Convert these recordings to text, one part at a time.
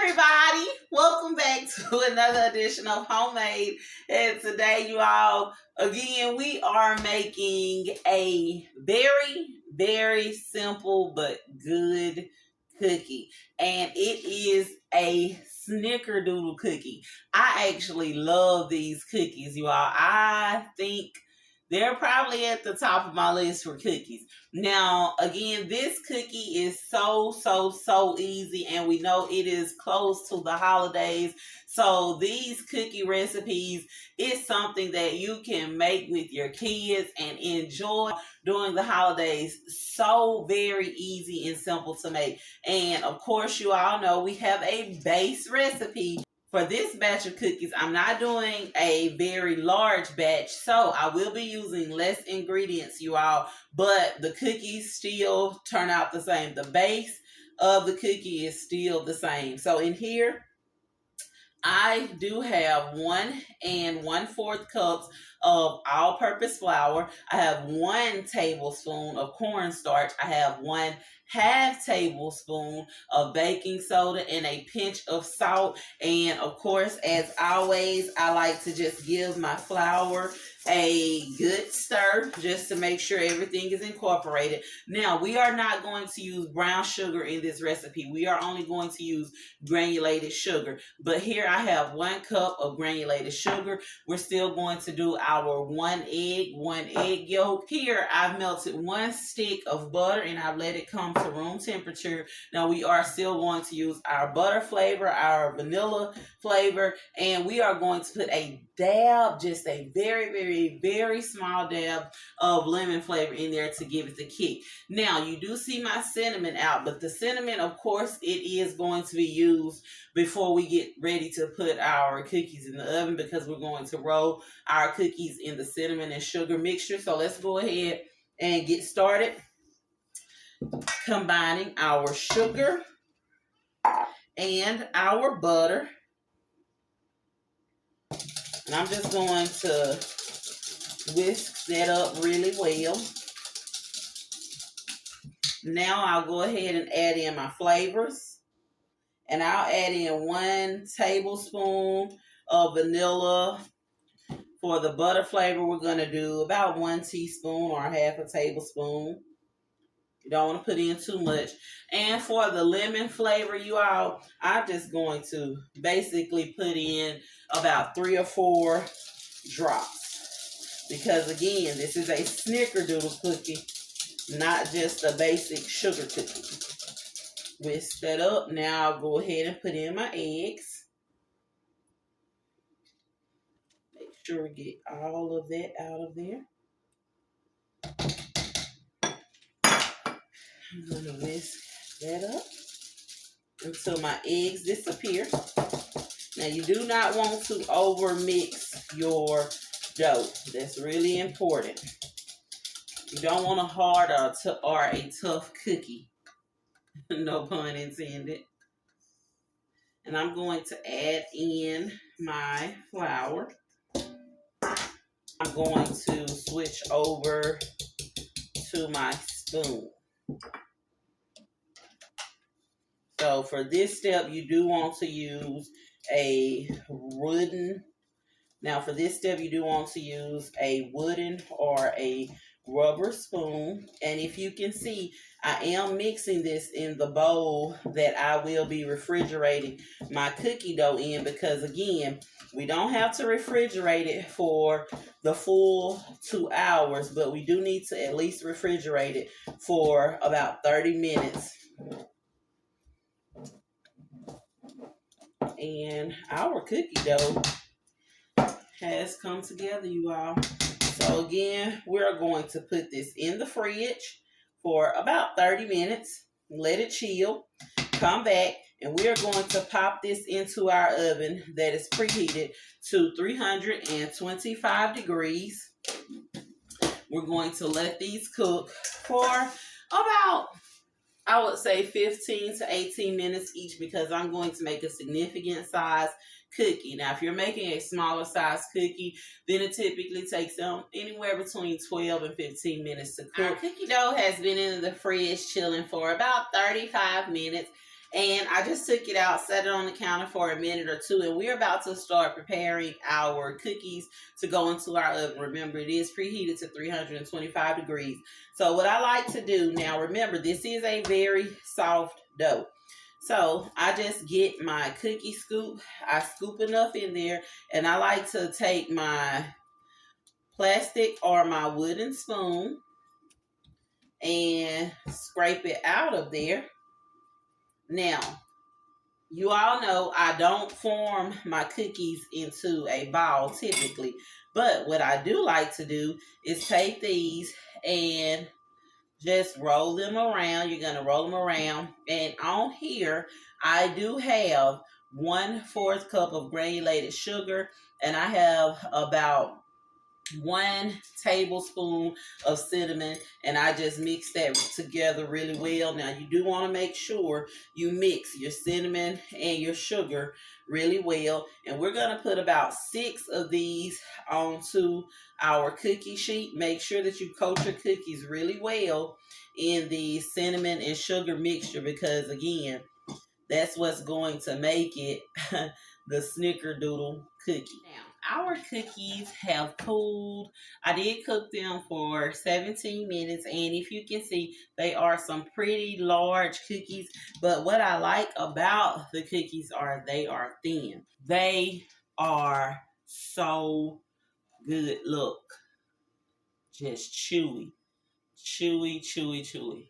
everybody, welcome back to another edition of Homemade. And today, you all, again, we are making a very simple but good cookie. And it is a Snickerdoodle cookie. I actually love these cookies, you all. I think they're probably at the top of my list for cookies. Now, again, this cookie is so easy, and we know it is close to the holidays. So these cookie recipes is something that you can make with your kids and enjoy during the holidays. So very easy and simple to make. And of course, you all know we have a base recipe. For this batch of cookies, I'm not doing a very large batch, so I will be using less ingredients, you all, but the cookies still turn out the same. The base of the cookie is still the same. So in here, I do have 1 1/4 cups of all-purpose flour. I have 1 tablespoon of cornstarch. I have 1/2 tablespoon of baking soda and a pinch of salt. And of course, as always, I like to just give my flour a good stir just to make sure everything is incorporated. Now, we are not going to use brown sugar in this recipe. We are only going to use granulated sugar. But here I have 1 cup of granulated sugar. We're still going to do our 1 egg yolk. Here I've melted 1 stick of butter and I've let it come to room temperature. Now we are still going to use our butter flavor, our vanilla flavor, and we are going to put a dab, just a very small dab of lemon flavor in there to give it the kick. Now you do see my cinnamon out, but the cinnamon, of course, it is going to be used before we get ready to put our cookies in the oven, because we're going to roll our cookies in the cinnamon and sugar mixture. So let's go ahead and get started combining our sugar and our butter. And I'm just going to whisk that up really well. Now I'll go ahead and add in my flavors. And I'll add in 1 tablespoon of vanilla. For the butter flavor, we're going to do about 1 teaspoon or 1/2 tablespoon. You don't want to put in too much. And for the lemon flavor, you all, I'm just going to basically put in about 3 or 4 drops. Because again, this is a Snickerdoodle cookie, not just a basic sugar cookie. Whisk that up. Now I'll go ahead and put in my eggs. Make sure we get all of that out of there. I'm going to whisk that up until my eggs disappear. Now, you do not want to over mix your dough. That's really important. You don't want a hard or a tough cookie. No pun intended. And I'm going to add in my flour. I'm going to switch over to my spoon. So for this step, you do want to use a wooden or a rubber spoon. And if you can see, I am mixing this in the bowl that I will be refrigerating my cookie dough in, because again, we don't have to refrigerate it for the full 2 hours, but we do need to at least refrigerate it for about 30 minutes. And our cookie dough has come together, you all. So again, we're going to put this in the fridge for about 30 minutes. Let it chill. Come back, and we are going to pop this into our oven that is preheated to 325 degrees. We're going to let these cook for about, I would say, 15 to 18 minutes each, because I'm going to make a significant size cookie. Now, if you're making a smaller size cookie, then it typically takes them anywhere between 12 and 15 minutes to cook. Our cookie dough has been in the fridge chilling for about 35 minutes. And I just took it out, set it on the counter for a minute or two, and we're about to start preparing our cookies to go into our oven. Remember, it is preheated to 325 degrees. So what I like to do now, remember, this is a very soft dough. So I just get my cookie scoop. I scoop enough in there, and I like to take my plastic or my wooden spoon and scrape it out of there. Now, you all know I don't form my cookies into a ball typically, but what I do like to do is take these and just roll them around. You're going to roll them around, and on here I do have 1/4 cup of granulated sugar, and I have about 1 tablespoon of cinnamon, and I just mix that together really well. Now you do want to make sure you mix your cinnamon and your sugar really well, and we're going to put about 6 of these onto our cookie sheet. Make sure that you coat your cookies really well in the cinnamon and sugar mixture, because again, that's what's going to make it the Snickerdoodle cookie. Now, our cookies have cooled. I did cook them for 17 minutes, and if you can see, they are some pretty large cookies. But what I like about the cookies are they are thin. They are so good. Look, just chewy, chewy, chewy, chewy.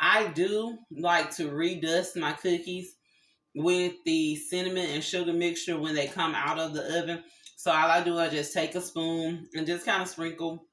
I do like to redust my cookies with the cinnamon and sugar mixture when they come out of the oven. So all I do is just take a spoon and just kind of sprinkle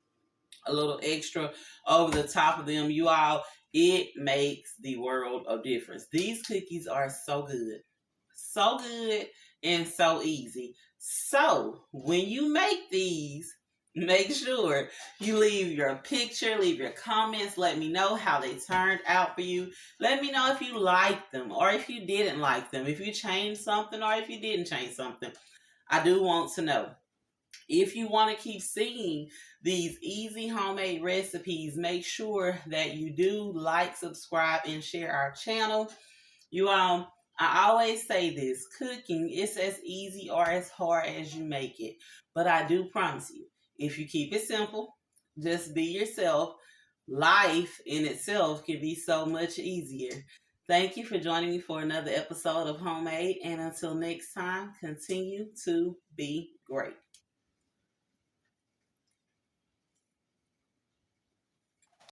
a little extra over the top of them. You all, it makes the world of difference. These cookies are so good and so easy. So when you make these, make sure you leave your picture, leave your comments. Let me know how they turned out for you. Let me know if you liked them or if you didn't like them, if you changed something or if you didn't change something. I do want to know. If you want to keep seeing these easy homemade recipes, make sure that you do like, subscribe, and share our channel. You I always say this, cooking is as easy or as hard as you make it. But I do promise you, if you keep it simple, just be yourself, life in itself can be so much easier. Thank you for joining me for another episode of Homemade. And until next time, continue to be great.